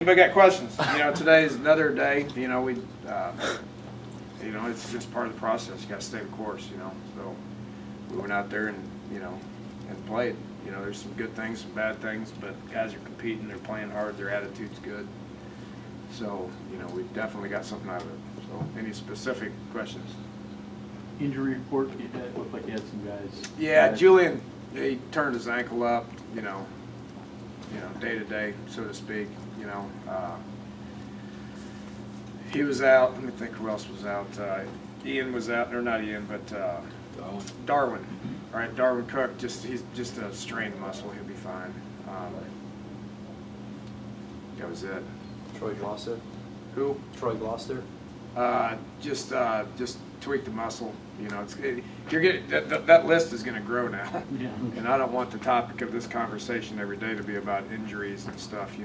Anybody got questions? Today's another day. It's just part of the process. You got to stay the course. So we went out there and and played. There's some good things, some bad things, but guys are competing. They're playing hard. Their attitude's good. So we definitely got something out of it. So any specific questions? Injury report, it looked like you had some guys. Yeah, Julian, he turned his ankle up. Day to day, so to speak. He was out. Let me think who else was out. Ian was out, or not Ian, but Darwin. All right, Darwin Cook. He's just a strained muscle. He'll be fine. That was it. Troy Gloucester. Who? Troy Gloucester. Just tweak the muscle. You're getting that list is going to grow now. Yeah. And I don't want the topic of this conversation every day to be about injuries and stuff.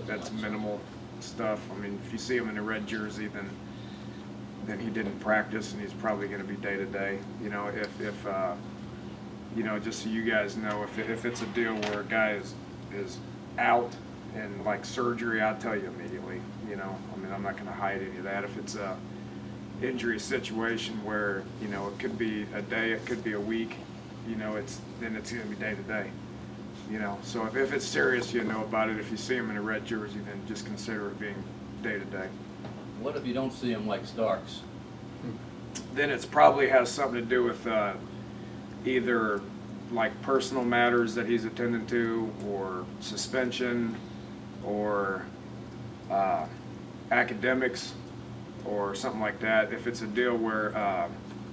That's minimal stuff. If you see him in a red jersey, then he didn't practice, and he's probably going to be day to day. If just so you guys know, if it's a deal where a guy is out and like surgery, I'll tell you immediately. I'm not going to hide any of that. If it's a injury situation where it could be a day, it could be a week, then it's going to be day to day. So if it's serious, you know about it. If you see him in a red jersey, then just consider it being day to day. What if you don't see him like Starks? Then it's probably has something to do with either like personal matters that he's attending to, or suspension, or academics, or something like that. If it's a deal where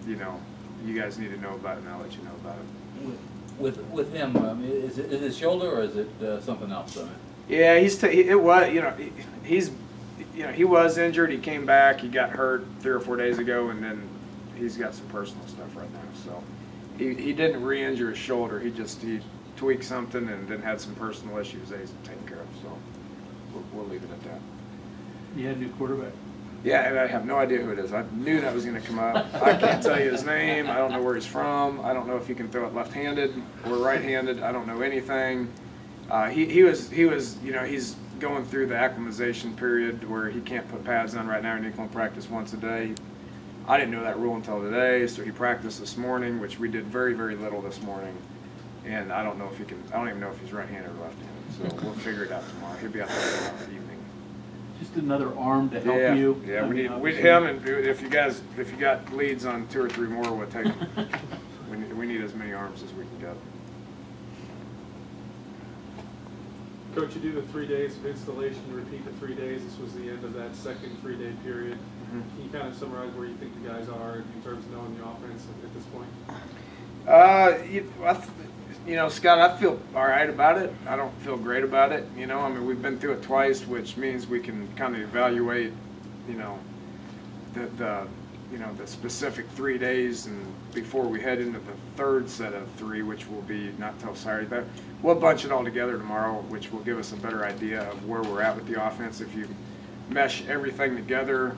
you guys need to know about it, and I'll let you know about it. With him, is it his shoulder or is it something else? Yeah, he was injured. He came back. He got hurt 3 or 4 days ago, and then he's got some personal stuff right now. So he didn't re-injure his shoulder. He tweaked something and then had some personal issues that he's taking care of. So we'll leave it at that. You had a new quarterback. Yeah, and I have no idea who it is. I knew that was going to come up. I can't tell you his name. I don't know where he's from. I don't know if he can throw it left-handed or right-handed. I don't know anything. He's going through the acclimatization period where he can't put pads on right now, and he can practice once a day. I didn't know that rule until today, so he practiced this morning, which we did very, very little this morning. And I don't know if he can. I don't even know if he's right-handed or left-handed. So we'll figure it out tomorrow. He'll be out there tomorrow evening. Just another arm to help you. Yeah, we need him, and if you got leads on 2 or 3 more, we'll take them. we need as many arms as we can get. Coach, you do the 3 days of installation, repeat the 3 days. This was the end of that second 3-day period. Can you kind of summarize where you think the guys are in terms of knowing the offense at this point? Scott, I feel all right about it. I don't feel great about it. We've been through it twice, which means we can kind of evaluate, the specific 3 days, and before we head into the third set of 3, which will be not till Saturday. But we'll bunch it all together tomorrow, which will give us a better idea of where we're at with the offense. If you mesh everything together,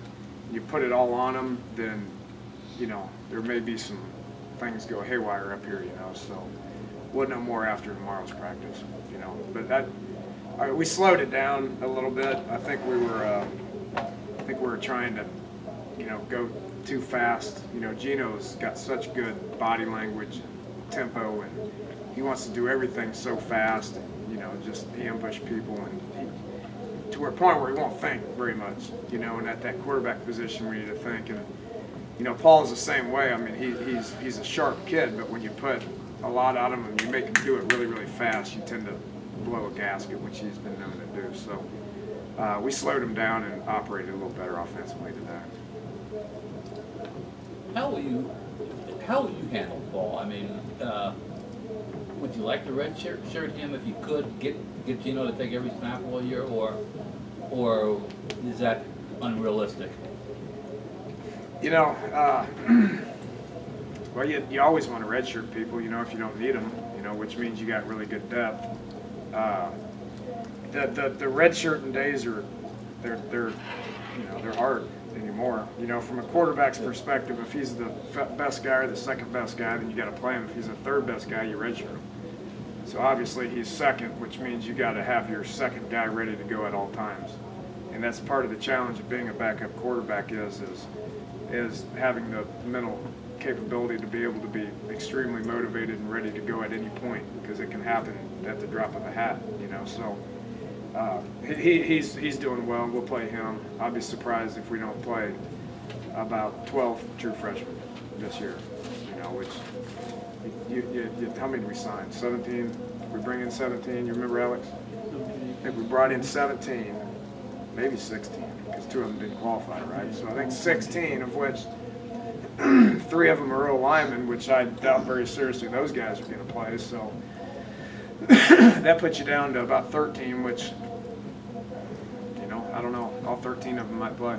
you put it all on them, then there may be some things go haywire up here. So we'll know more after tomorrow's practice. But we slowed it down a little bit. I think we were trying to go too fast. Gino's got such good body language, tempo, and he wants to do everything so fast, and just ambush people, and to a point where he won't think very much. And at that quarterback position, we need to think. And Paul's the same way. He's a sharp kid, but when you put a lot on him and you make him do it really, really fast, you tend to blow a gasket, which he's been known to do. So we slowed him down and operated a little better offensively today. How will you handle Paul? Would you like to redshirt him if you could get Gino to take every snap all year, or is that unrealistic? Well, you always want to redshirt people, if you don't need them, which means you got really good depth. The redshirting days they're hard anymore. From a quarterback's perspective, if he's the best guy or the second best guy, then you got to play him. If he's the third best guy, you redshirt him. So obviously he's second, which means you got to have your second guy ready to go at all times. And that's part of the challenge of being a backup quarterback is having the mental capability to be able to be extremely motivated and ready to go at any point, because it can happen at the drop of a hat, you know. So he's doing well. We'll play him. I'll be surprised if we don't play about 12 true freshmen this year, you know, which how many did we sign? 17? We bring in 17. You remember, Alex? I think we brought in 17, maybe 16, because 2 of them didn't qualify, right? So I think 16, of which 3 of them are early linemen, which I doubt very seriously those guys are going to play. So that puts you down to about 13, which, you know, I don't know. All 13 of them might play.